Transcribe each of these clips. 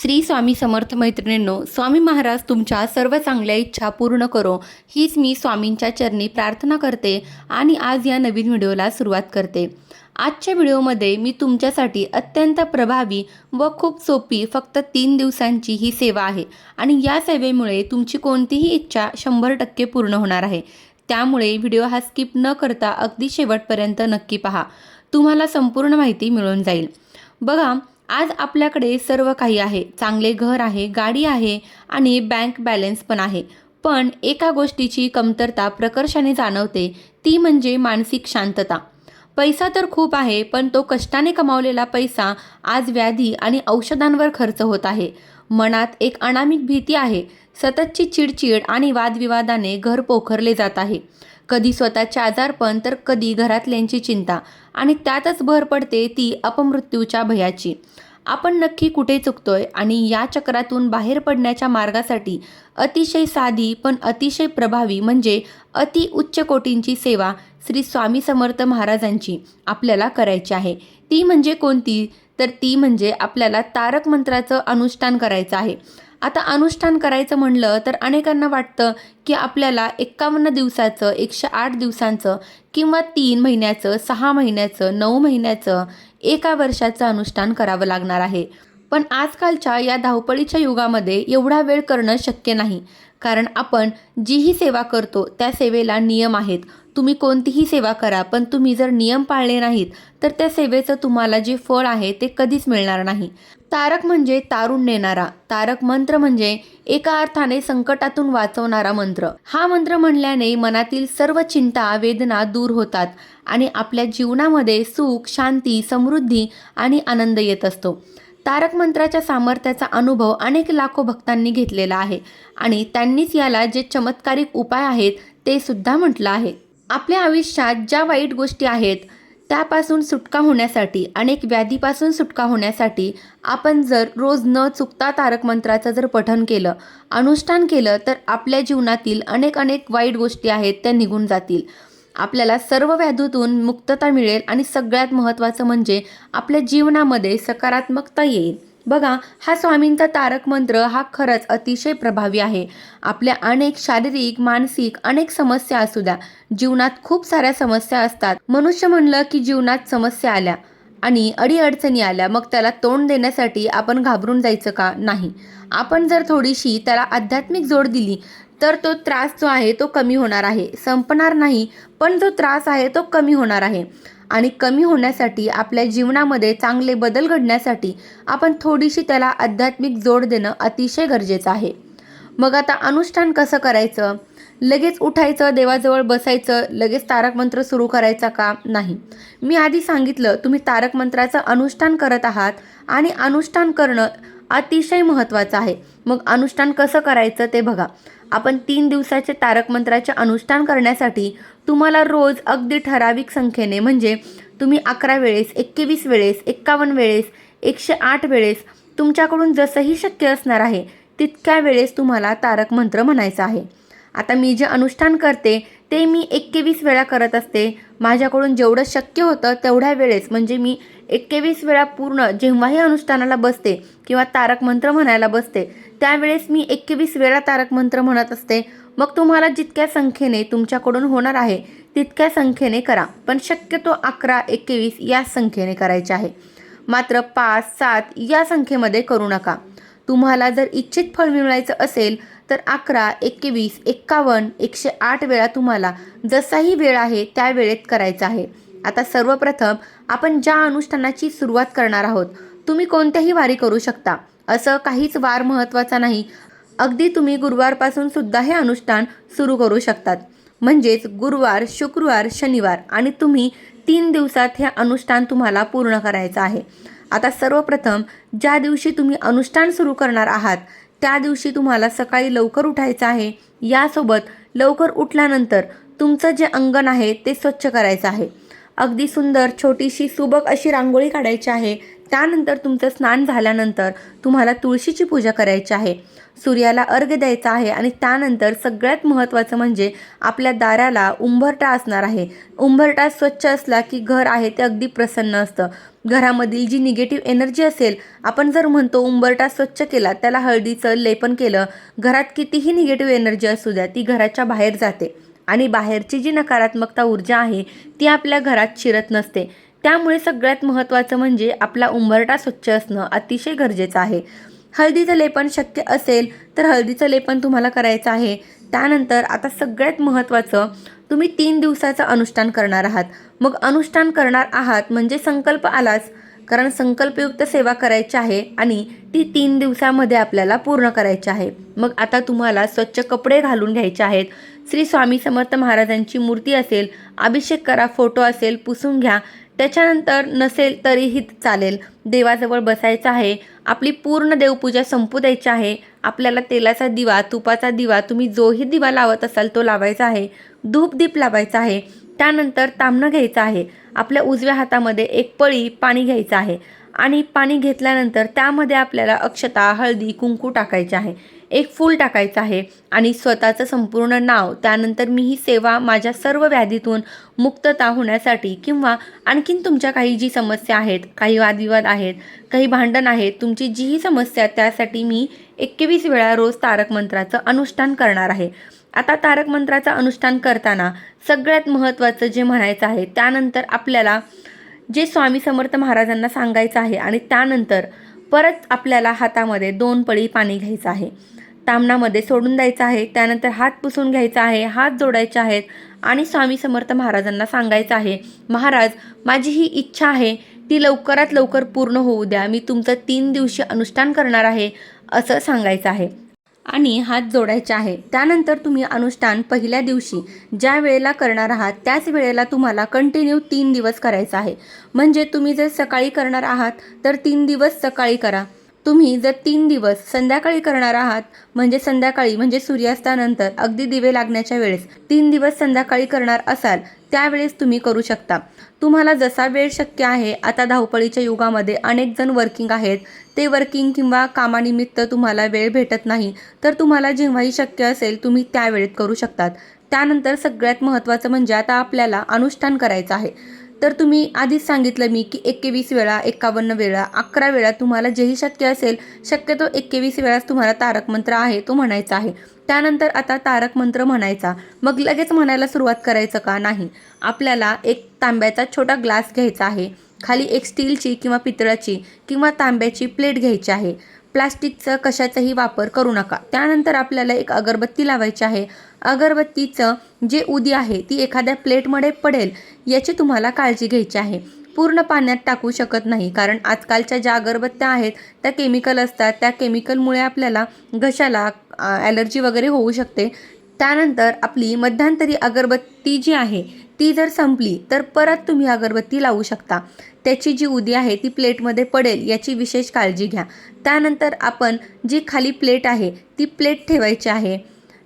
श्री स्वामी समर्थ मैत्रिणींनो, स्वामी महाराज तुमच्या सर्व चांगल्या इच्छा पूर्ण करो हीच मी स्वामींच्या चरणी प्रार्थना करते आणि आज या नवीन व्हिडिओला सुरुवात करते। आजच्या व्हिडिओमध्ये मी तुमच्यासाठी अत्यंत प्रभावी व खूप सोपी फक्त 3 दिवसांची ही सेवा आहे आणि या सेवेमुळे तुमची कोणतीही इच्छा 100% पूर्ण होणार आहे। त्यामुळे व्हिडिओ हा स्किप न करता अगदी शेवटपर्यंत नक्की पहा, तुम्हाला संपूर्ण माहिती मिळून जाईल। बघा, आज आपल्याकडे सर्व काही आहे, चांगले घर आहे, गाडी आहे आणि बँक बॅलन्स पण आहे, पण एका गोष्टीची कमतरता प्रकर्षाने जाणवते, ती म्हणजे मानसिक शांतता। पैसा तर खूप आहे, पण तो कष्टाने कमावलेला पैसा आज व्याधी आणि औषधांवर खर्च होत आहे। मनात एक अनामिक भीती आहे, सततची चिडचिड आणि वादविवादाने घर पोखरले जात आहे। कधी स्वतःचे आजारपण तर कधी घरातल्यांची चिंता आणि त्यातच भर पडते ती अपमृत्यूच्या भयाची। आपण नक्की कुठे चुकतोय आणि या चक्रातून बाहेर पडण्याच्या मार्गासाठी अतिशय साधी पण अतिशय प्रभावी म्हणजे अति उच्च कोटींची सेवा श्री स्वामी समर्थ महाराजांची आपल्याला करायची आहे। ती म्हणजे कोणती? तर ती म्हणजे आपल्याला तारक मंत्राचं अनुष्ठान करायचं आहे। आता अनुष्ठान करायचं म्हणलं तर अनेकांना वाटतं की आपल्याला 51 दिवसाचं, 108 दिवसांचं किंवा 3 महिन्याचं, 6 महिन्याचं, 9 महिन्याचं, 1 वर्षाचं अनुष्ठान करावं लागणार आहे। पण आजकालच्या या धावपळीच्या युगामध्ये एवढा वेळ करणं शक्य नाही, कारण आपण जीही सेवा करतो त्या सेवेला नियम आहेत। तुम्ही कोणतीही सेवा करा, पण तुम्ही जर नियम पाळले नाहीत तर त्या सेवेचं तुम्हाला जे फळ आहे ते कधीच मिळणार नाही। तारक म्हणजे तारून नेणारा, तारक मंत्र म्हणजे एका अर्थाने संकटातून वाचवणारा मंत्र। हा मंत्र म्हणल्याने मनातील सर्व चिंता वेदना दूर होतात आणि आपल्या जीवनामध्ये सुख, शांती, समृद्धी आणि आनंद येत असतो। तारक मंत्राच्या सामर्थ्याचा अनुभव अनेक लाखो भक्तांनी घेतलेला आहे आणि त्यांनीच याला जे चमत्कारिक उपाय आहेत ते सुद्धा म्हटलं आहे। आपल्या आयुष्यात ज्या वाईट गोष्टी आहेत त्यापासून सुटका होण्यासाठी, अनेक व्याधीपासून सुटका होण्यासाठी आपण जर रोज न चुकता तारक मंत्राचं जर पठण केलं, अनुष्ठान केलं तर आपल्या जीवनातील अनेक वाईट गोष्टी आहेत त्या निघून जातील। आपल्याला सर्व व्याधीतून मुक्तता मिळेल आणि सगळ्यात महत्त्वाचं म्हणजे आपल्या जीवनामध्ये सकारात्मकता येईल। बघा, हा स्वामींचा तारक मंत्र हा खरंच अतिशय प्रभावी आहे। आपल्या अनेक शारीरिक, मानसिक अनेक समस्या असू द्या, जीवनात खूप साऱ्या समस्या असतात। मनुष्य म्हणलं की जीवनात समस्या आल्या आणि अडीअडचणी आल्या, मग त्याला तोंड देण्यासाठी आपण घाबरून जायचं का? नाही। आपण जर थोडीशी त्याला आध्यात्मिक जोड दिली तर तो त्रास जो आहे तो कमी होणार आहे, संपणार नाही, पण जो त्रास आहे तो कमी होणार आहे। आणि कमी होण्यासाठी, आपल्या जीवनामध्ये चांगले बदल घडण्यासाठी आपण थोडीशी त्याला आध्यात्मिक जोड देणं अतिशय गरजेचं आहे। मग आता अनुष्ठान कसं करायचं? लगेच उठायचं, देवाजवळ बसायचं, लगेच तारक मंत्र सुरू करायचा का? नाही। मी आधी सांगितलं, तुम्ही तारक मंत्राचं अनुष्ठान करत आहात आणि अनुष्ठान करणं अतिशय महत्त्वाचं आहे। मग अनुष्ठान कसं करायचं ते बघा। आपण 3 दिवसाचे तारक मंत्राचे अनुष्ठान करण्यासाठी तुम्हाला रोज अगदी ठराविक संख्येने, म्हणजे तुम्ही 11 वेळेस, 21 वेळेस, 51 वेळेस, 108 वेळेस, तुमच्याकडून जसंही शक्य असणार आहे तितक्या वेळेस तुम्हाला तारक मंत्र म्हणायचा आहे। आता मी जे अनुष्ठान करते ते मी 21 वेळा करत असते। माझ्याकडून जेवढं शक्य होतं तेवढ्या वेळेस, म्हणजे मी 21 वेळा पूर्ण जेव्हाही अनुष्ठानाला बसते किंवा तारक मंत्र म्हणायला बसते त्यावेळेस मी 21 वेळा तारक मंत्र म्हणत असते। मग तुम्हाला जितक्या संख्येने तुमच्याकडून होणार आहे तितक्या संख्येने करा, पण शक्यतो 11, 21 या संख्येने करायचे आहे। मात्र 5, 7 या संख्येमध्ये करू नका। तुम्हाला जर इच्छित फळ मिळवायचं असेल तर 11, 21, 51, 108 वेळा तुम्हाला जसाही वेळ आहे त्या वेळेत करायचं आहे। आता सर्वप्रथम आपण ज्या अनुष्ठानाची सुरुवात करणार आहोत, तुम्ही कोणत्याही वारी करू शकता, असं काहीच वार महत्त्वाचा नाही। अगदी तुम्ही गुरुवारपासून सुद्धा हे अनुष्ठान सुरू करू शकतात, म्हणजेच गुरुवार, शुक्रवार, शनिवार, आणि तुम्ही 3 दिवसात हे अनुष्ठान तुम्हाला पूर्ण करायचं आहे। आता सर्वप्रथम ज्या दिवशी तुम्ही अनुष्ठान सुरू करणार आहात त्या दिवशी तुम्हाला सकाळी लवकर उठायचं आहे। यासोबत लवकर उठल्यानंतर तुमचं जे अंगण आहे ते स्वच्छ करायचं आहे। अगदी सुंदर छोटीशी सुबक अशी रांगोळी काढायची आहे, त्यानंतर तुमचं स्नान झाल्यानंतर तुम्हाला तुळशीची पूजा करायची आहे, सूर्याला अर्घ्य द्यायचा आहे आणि त्यानंतर सगळ्यात महत्त्वाचं म्हणजे आपल्या दाराला उंबरठा असणार आहे. उंबरठा स्वच्छ असला की घर आहे ते अगदी प्रसन्न असतं. घरामधील जी निगेटिव्ह एनर्जी असेल, आपण जर म्हणतो उंबरठा स्वच्छ केला, त्याला हळदीचं लेपन केलं, घरात कितीही निगेटिव्ह एनर्जी असू द्या ती घराच्या बाहेर जाते आणि बाहेरची जी नकारात्मकता ऊर्जा आहे ती आपल्या घरात शिरत नसते. त्यामुळे सगळ्यात महत्त्वाचं म्हणजे आपला उंबरठा स्वच्छ असणं अतिशय गरजेचं आहे. हळदीचं लेपन शक्य असेल तर हळदीचं लेपन तुम्हाला करायचं आहे. त्यानंतर आता सगळ्यात महत्त्वाचं, तुम्ही 3 दिवसाचं अनुष्ठान करणार आहात. मग अनुष्ठान करणार आहात म्हणजे संकल्प आलाच, कारण संकल्पयुक्त सेवा करायची आहे आणि ती 3 दिवसामध्ये आपल्याला पूर्ण करायची आहे. मग आता तुम्हाला स्वच्छ कपडे घालून घ्यायचे आहेत. श्री स्वामी समर्थ महाराजांची मूर्ती असेल, अभिषेक करा, फोटो असेल पुसून घ्या. त्याच्यानंतर नसेल तरीही चालेल, देवाजवळ बसायचं आहे. आपली पूर्ण देवपूजा संपू द्यायची आहे. आपल्याला तेलाचा दिवा, तुपाचा दिवा, तुम्ही जोही दिवा लावत असाल तो लावायचा आहे. धूपदीप लावायचा आहे. त्यानंतर ताम्हणं घ्यायचं आहे. आपल्या उजव्या हातामध्ये एक पळी पाणी घ्यायचं आहे आणि पाणी घेतल्यानंतर त्यामध्ये आपल्याला अक्षता, हळदी, कुंकू टाकायचे आहे. एक फूल टाकायचं आहे आणि स्वतःचं संपूर्ण नाव, त्यानंतर मी ही सेवा माझ्या सर्व व्याधीतून मुक्तता होण्यासाठी किंवा आणखीन तुमच्या काही जी समस्या आहेत, काही वादविवाद आहेत, काही भांडण आहेत, तुमची जीही समस्या, त्यासाठी मी 21 वेळा रोज तारक मंत्राचं अनुष्ठान करणार आहे. आता तारक मंत्राचं अनुष्ठान करताना सगळ्यात महत्त्वाचं जे म्हणायचं आहे, त्यानंतर आपल्याला जे स्वामी समर्थ महाराजांना सांगायचं आहे आणि त्यानंतर परत आपल्याला हातामध्ये 2 पळी पाणी घ्यायचं आहे. ताम्हणामध्ये सोडून द्यायचं आहे. त्यानंतर हात पुसून घ्यायचा आहे, हात जोडायचे आहेत आणि स्वामी समर्थ महाराजांना सांगायचं आहे, महाराज माझी ही इच्छा आहे ती लवकरात लवकर पूर्ण होऊ द्या. मी तुमचं 3 दिवशी अनुष्ठान करणार आहे असं सांगायचं आहे आणि हात जोडायचे आहे. त्यानंतर तुम्ही अनुष्ठान पहिल्या दिवशी ज्या वेळेला करणार आहात त्याच वेळेला तुम्हाला कंटिन्यू 3 दिवस करायचं आहे. म्हणजे तुम्ही जर सकाळी करणार आहात तर 3 दिवस सकाळी करा. तुम्ही जर 3 दिवस संध्याकाळी करणार आहात म्हणजे संध्याकाळी म्हणजे सूर्यास्तानंतर अगदी दिवे लागण्याच्या वेळेस 3 दिवस संध्याकाळी करणार असाल त्यावेळेस तुम्ही करू शकता. तुम्हाला जसा वेळ शक्य आहे. आता धावपळीच्या युगामध्ये अनेक जण वर्किंग आहेत, ते वर्किंग किंवा कामानिमित्त तुम्हाला वेळ भेटत नाही, तर तुम्हाला जेव्हाही शक्य असेल तुम्ही त्या वेळेत करू शकतात. त्यानंतर सगळ्यात महत्त्वाचं म्हणजे आता आपल्याला अनुष्ठान करायचं आहे. तर तुम्ही आधीच सांगितलं मी की 21 वेळा, 51 वेळा, 11 वेळा तुम्हाला जेही शक्य असेल, शक्यतो 21 वेळाच तुम्हाला तारक मंत्र आहे तो म्हणायचा आहे. त्यानंतर आता तारक मंत्र म्हणायचा, मग लगेच म्हणायला सुरुवात करायचं का? नाही. आपल्याला एक तांब्याचा छोटा ग्लास घ्यायचा आहे. खाली एक स्टीलची किंवा पितळाची किंवा तांब्याची प्लेट घ्यायची आहे. प्लास्टिकचं कशाचाही वापर करू नका. त्यानंतर आपल्याला एक अगरबत्ती लावायची आहे. अगरबत्तीचं जे उदी आहे ती एखाद्या प्लेटमध्ये पडेल याची तुम्हाला काळजी घ्यायची आहे. पूर्ण पाण्यात टाकू शकत नाही, कारण आजकालच्या ज्या अगरबत्त्या आहेत त्या केमिकल असतात. त्या केमिकलमुळे आपल्याला घशाला ॲलर्जी वगैरे होऊ शकते. त्यानंतर आपली मध्यंतरी अगरबत्ती जी आहे ती जर संपली तर परत तुम्ही अगरबत्ती लावू शकता. त्याची जी उदी आहे ती प्लेटमध्ये पडेल याची विशेष काळजी घ्या. त्यानंतर आपण जी खाली प्लेट आहे ती प्लेट ठेवायची आहे.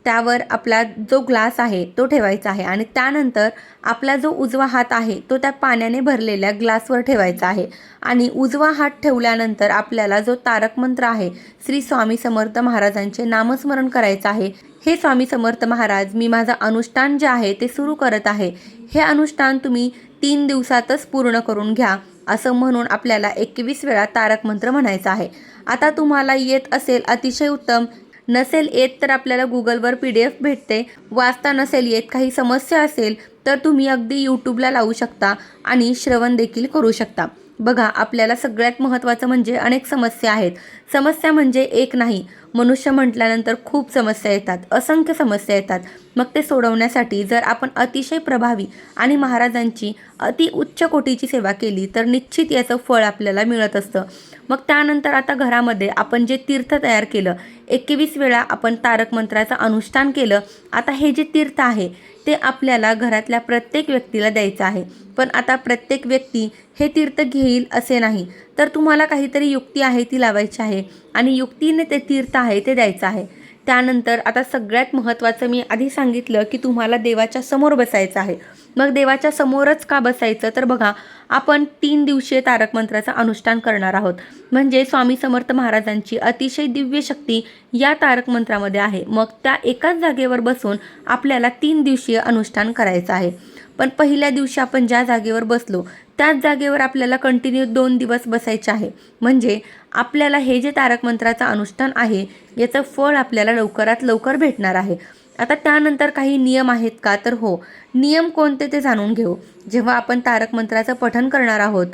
त्यावर आपला जो ग्लास आहे तो ठेवायचा आहे आणि त्यानंतर आपला जो उजवा हात आहे तो त्या पाण्याने भरलेल्या ग्लासवर ठेवायचा आहे आणि उजवा हात ठेवल्यानंतर आपल्याला जो तारक मंत्र आहे श्री स्वामी समर्थ महाराजांचे नामस्मरण करायचं आहे. हे स्वामी समर्थ महाराज, मी माझं अनुष्ठान जे आहे ते सुरू करत आहे. हे अनुष्ठान तुम्ही 3 दिवसातच पूर्ण करून घ्या असं म्हणून आपल्याला 21 वेळा तारक मंत्र म्हणायचा आहे. आता तुम्हाला येत असेल अतिशय उत्तम, नसेल येत तर आपल्याला गुगलवर PDF भेटते. वाचता नसेल येत, काही समस्या असेल तर तुम्ही अगदी यूट्यूबला लावू शकता आणि श्रवण देखील करू शकता. बघा, आपल्याला सगळ्यात महत्त्वाचं म्हणजे अनेक समस्या आहेत. समस्या म्हणजे एक नाही, मनुष्य म्हटल्यानंतर खूप समस्या येतात, असंख्य समस्या येतात. मग ते सोडवण्यासाठी जर आपण अतिशय प्रभावी आणि महाराजांची अति उच्च कोटीची सेवा केली तर निश्चित याचं फळ आपल्याला मिळत असतं. मग त्यानंतर आता घरामध्ये आपण जे तीर्थ तयार केलं, 21 वेळा आपण तारक मंत्राचं अनुष्ठान केलं. आता हे जे तीर्थ आहे ते आपल्याला घरातल्या प्रत्येक व्यक्तीला द्यायचं आहे. पण आता प्रत्येक व्यक्ती हे तीर्थ घेईल असे नाही, तर तुम्हाला काहीतरी युक्ती आहे ती लावायची आहे आणि युक्तीने ते तीर्थ आहे ते द्यायचं आहे. त्यानंतर आता सगळ्यात महत्त्वाचं मी आधी सांगितलं की तुम्हाला देवाच्या समोर बसायचं आहे. मग देवाच्या समोरच का बसायचं? तर बघा, आपण 3 दिवसीय तारक मंत्राचं अनुष्ठान करणार आहोत. म्हणजे स्वामी समर्थ महाराजांची अतिशय दिव्य शक्ती या तारक मंत्रामध्ये आहे. मग त्या एकाच जागेवर बसून आपल्याला 3 दिवसीय अनुष्ठान करायचं आहे. पण पहिल्या दिवशी आपण ज्या जागेवर बसलो त्याच जागेवर आपल्याला कंटिन्यू 2 दिवस बसायचे आहे. म्हणजे आपल्याला हे जे तारक मंत्राचं अनुष्ठान आहे याचं फळ आपल्याला लवकरात लवकर भेटणार आहे. आता त्यानंतर काही नियम आहेत का? तर हो, नियम कोणते ते जाणून घेऊ. जेव्हा आपण तारक मंत्राचं पठण करणार आहोत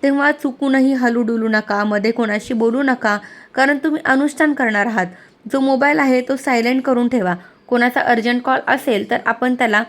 तेव्हा चुकूनही हलूडुलू नका, मध्ये कोणाशी बोलू नका, कारण तुम्ही अनुष्ठान करणार आहात. जो मोबाईल आहे तो सायलेंट करून ठेवा. कोणाचा अर्जंट कॉल असेल तर आपण त्याला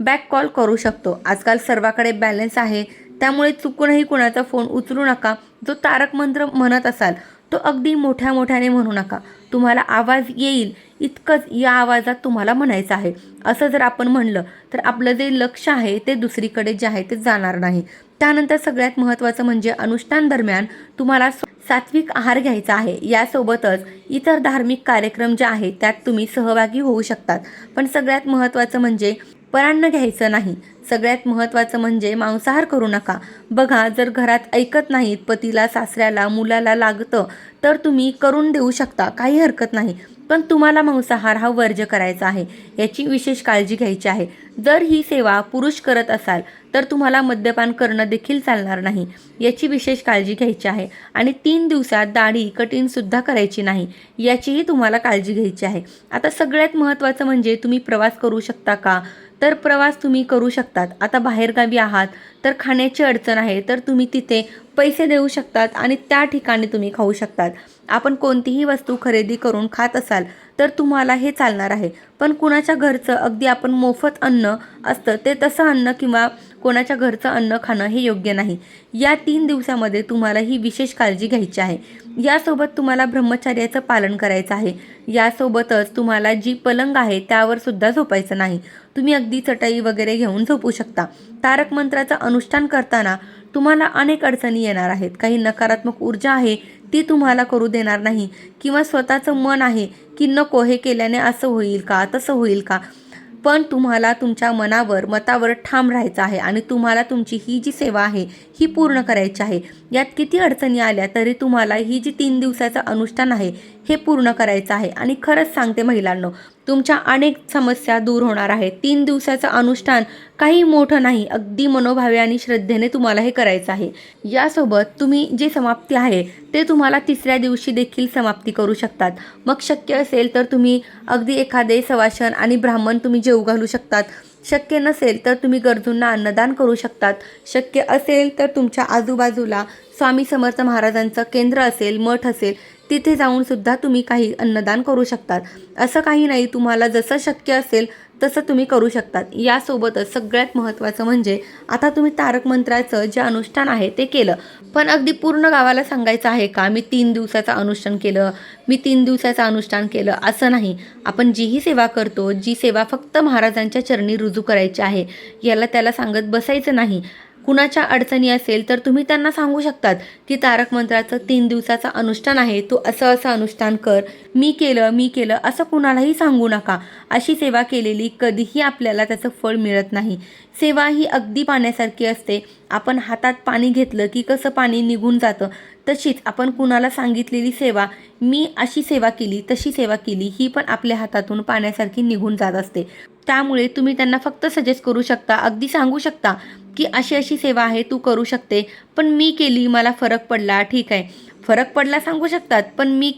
बॅक कॉल करू शकतो. आजकाल सर्वाकडे बॅलन्स आहे, त्यामुळे चुकूनही कोणाचा फोन उचलू नका. जो तारक मंत्र म्हणत असाल तो अगदी मोठ्या मोठ्याने म्हणू नका. तुम्हाला आवाज येईल इतकंच या आवाजात तुम्हाला म्हणायचं आहे. असं जर आपण म्हणलं तर आपलं जे लक्ष आहे ते दुसरीकडे जे आहे ते जाणार नाही. त्यानंतर सगळ्यात महत्त्वाचं म्हणजे अनुष्ठान दरम्यान तुम्हाला सात्विक आहार घ्यायचा आहे. यासोबतच इतर धार्मिक कार्यक्रम जे आहेत त्यात तुम्ही सहभागी होऊ शकतात. पण सगळ्यात महत्त्वाचं म्हणजे परान्न घ्यायचं नाही. सगळ्यात महत्त्वाचं म्हणजे मांसाहार करू नका. बघा, जर घरात ऐकत नाहीत, पतीला, सासऱ्याला, मुलाला लागतं तर तुम्ही करून देऊ शकता, काही हरकत नाही. पण तुम्हाला मांसाहार हा वर्ज्य करायचा आहे, याची विशेष काळजी घ्यायची आहे. जर ही सेवा पुरुष करत असाल तर तुम्हाला मद्यपान करणं देखील चालणार नाही, याची विशेष काळजी घ्यायची आहे. आणि 3 दिवसात दाढी कटिंगसुद्धा करायची नाही, याचीही तुम्हाला काळजी घ्यायची आहे. आता सगळ्यात महत्त्वाचं म्हणजे तुम्ही प्रवास करू शकता का? तर प्रवास तुम्ही करू शकतात. आता बाहेरगावी आहात तर खाण्याची अडचण आहे तर तुम्ही तिथे पैसे देऊ शकतात आणि त्या ठिकाणी तुम्ही खाऊ शकतात. आपण कोणतीही वस्तू खरेदी करून खात असाल तर तुम्हाला हे चालणार आहे. पण कुणाच्या घरचं अगदी आपण मोफत अन्न असतं ते तसं अन्न किंवा कोणाच्या घरचं अन्न खाणं हे योग्य नाही. या 3 दिवसामध्ये तुम्हाला ही विशेष काळजी घ्यायची आहे. यासोबत तुम्हाला ब्रह्मचर्याचं पालन करायचं आहे. यासोबतच तुम्हाला जी पलंग आहे त्यावर सुद्धा झोपायचं नाही. तुम्ही अगदी चटई वगैरे घेऊन झोपू शकता. तारक मंत्राचं अनुष्ठान करताना तुम्हाला अनेक अडचणी येणार आहेत. काही नकारात्मक ऊर्जा आहे ती तुम्हाला करू देणार नाही, किंवा स्वतःचं मन आहे की नको हे केल्याने असं होईल का, तसं होईल का. पण तुम्हाला तुमच्या मतावर ठाम राहायचं आहे आणि तुम्हाला तुमची ही जी सेवा आहे ही पूर्ण करायची आहे. यात किती अडचणी आल्या तरी तुम्हाला ही जी 3 दिवसाचं अनुष्ठान आहे हे पूर्ण करायचं आहे. आणि खरंच सांगते महिलांनो, तुमच्या अनेक समस्या दूर होणार आहेत. 3 दिवसाचं अनुष्ठान काही मोठं नाही, अगदी मनोभावे आणि श्रद्धेने तुम्हाला हे करायचं आहे. यासोबत तुम्ही जे समाप्ती आहे ते तुम्हाला 3ऱ्या दिवशी देखील समाप्ती करू शकतात. मग शक्य असेल तर तुम्ही अगदी एखादे सवाशण आणि ब्राह्मण तुम्ही जेवू घालू शकतात. शक्य नसेल तर तुम्ही गरजूंना अन्नदान करू शकतात. शक्य असेल तर तुमच्या आजूबाजूला स्वामी समर्थ महाराजांचं केंद्र असेल, मठ असेल, तिथे जाऊन सुद्धा तुम्ही काही अन्नदान करू शकतात. असं काही नाही, तुम्हाला जसं शक्य असेल तसं तुम्ही करू शकतात. यासोबतच सगळ्यात महत्त्वाचं म्हणजे आता तुम्ही तारक मंत्राचं जे अनुष्ठान आहे ते केलं, पण अगदी पूर्ण गावाला सांगायचं आहे का मी 3 दिवसाचं अनुष्ठान केलं, मी 3 दिवसाचं अनुष्ठान केलं, असं नाही. आपण जीही सेवा करतो, जी सेवा फक्त महाराजांच्या चरणी रुजू करायची आहे, याला त्याला सांगत बसायचं नाही. कुणाच्या अडचणी असेल तर तुम्ही त्यांना सांगू शकतात की तारक मंत्राचं 3 दिवसाचं अनुष्ठान आहे, तू असं असं अनुष्ठान कर, मी केलं असं कुणालाही सांगू नका. अशी सेवा केलेली कधीही आपल्याला त्याचं फळ मिळत नाही. सेवा ही अगदी पाण्यासारखी असते. आपण हातात पाणी घेतलं की कसं पाणी निघून जातं, तशीच आपण कुणाला सांगितलेली सेवा, मी अशी सेवा केली, तशी सेवा केली, ही पण आपल्या हातातून पाण्यासारखी निघून जात असते. त्यामुळे तुम्ही त्यांना फक्त सजेस्ट करू शकता, अगदी सांगू शकता की अशी अशी सेवा आहे, तू करू शकते, पण मी केली, मला फरक पडला, ठीक आहे. फरक पडला सांगू शकतात, पण मी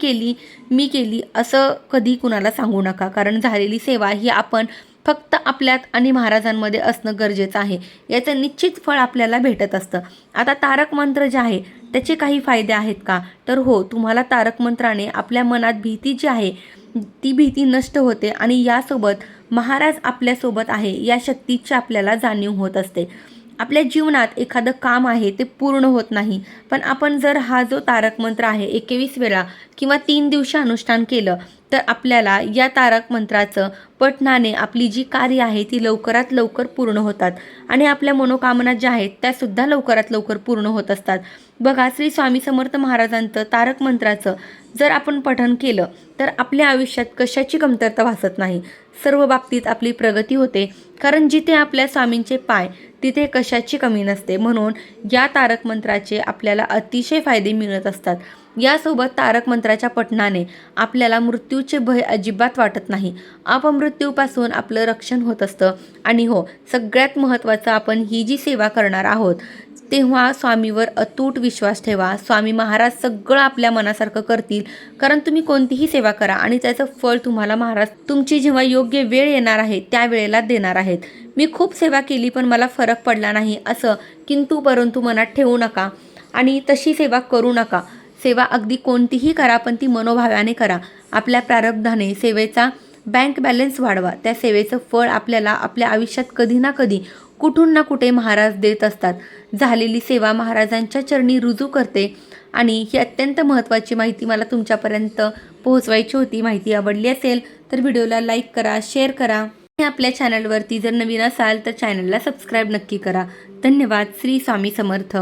केली असं कधी कुणाला सांगू नका. कारण झालेली सेवा ही आपण फक्त आपल्यात आणि महाराजांमध्ये असणं गरजेचं आहे. याचं निश्चित फळ आपल्याला भेटत असतं. आता तारक मंत्र जे आहे त्याचे काही फायदे आहेत का? तर हो, तुम्हाला तारक मंत्राने आपल्या मनात भीती जी आहे ती भीती नष्ट होते आणि यासोबत महाराज आपल्यासोबत आहे या शक्तीची आपल्याला जाणीव होत असते. आपल्या जीवनात एखादं काम आहे ते पूर्ण होत नाही, पण आपण जर हा जो तारक मंत्र आहे 21 वेळा किंवा 3 दिवशी अनुष्ठान केलं तर आपल्याला या तारक मंत्राचं पठणाने आपली जी कार्य आहे ती लवकरात लवकर पूर्ण होतात आणि आपल्या मनोकामना ज्या आहेत त्यासुद्धा लवकरात लवकर पूर्ण होत असतात. बघा, श्री स्वामी समर्थ महाराजांचं तारक मंत्राचं जर आपण पठण केलं तर आपल्या आयुष्यात कशाची कमतरता भासत नाही. सर्व बाबतीत आपली प्रगती होते, कारण जिथे आपल्या स्वामींचे पाय तिथे कशाची कमी नसते. म्हणून या तारक मंत्राचे आपल्याला अतिशय फायदे मिळत असतात. यासोबत तारक मंत्राच्या पठणाने आपल्याला मृत्यूचे भय अजिबात वाटत नाही. अपमृत्यूपासून आपलं रक्षण होत असतं. आणि हो, सगळ्यात महत्त्वाचं, आपण ही जी सेवा करणार आहोत तेव्हा स्वामीवर अतूट विश्वास ठेवा. स्वामी महाराज सगळं आपल्या मनासारखं करतील. कारण तुम्ही कोणतीही सेवा करा आणि त्याचं फळ तुम्हाला महाराज तुमची जेव्हा योग्य वेळ येणार आहे त्यावेळेला देणार आहेत. मी खूप सेवा केली पण मला फरक पडला नाही असं किंतु परंतु मनात ठेवू नका आणि तशी सेवा करू नका. सेवा अगदी कोणतीही करा, पण ती मनोभावाने करा. आपल्या प्रारब्धाने सेवेचा बँक बॅलन्स वाढवा. त्या सेवेचं फळ आपल्याला आपल्या आयुष्यात कधी ना कधी कुठून ना कुठे महाराज देत असतात. झालेली सेवा महाराजांच्या चरणी रुजू करते. आणि ही अत्यंत महत्त्वाची माहिती मला तुमच्यापर्यंत पोहोचवायची होती. माहिती आवडली असेल तर व्हिडिओला लाईक करा, शेअर करा आणि आपल्या चॅनलवरती जर नवीन असाल तर चॅनलला सबस्क्राईब नक्की करा. धन्यवाद. श्री स्वामी समर्थ.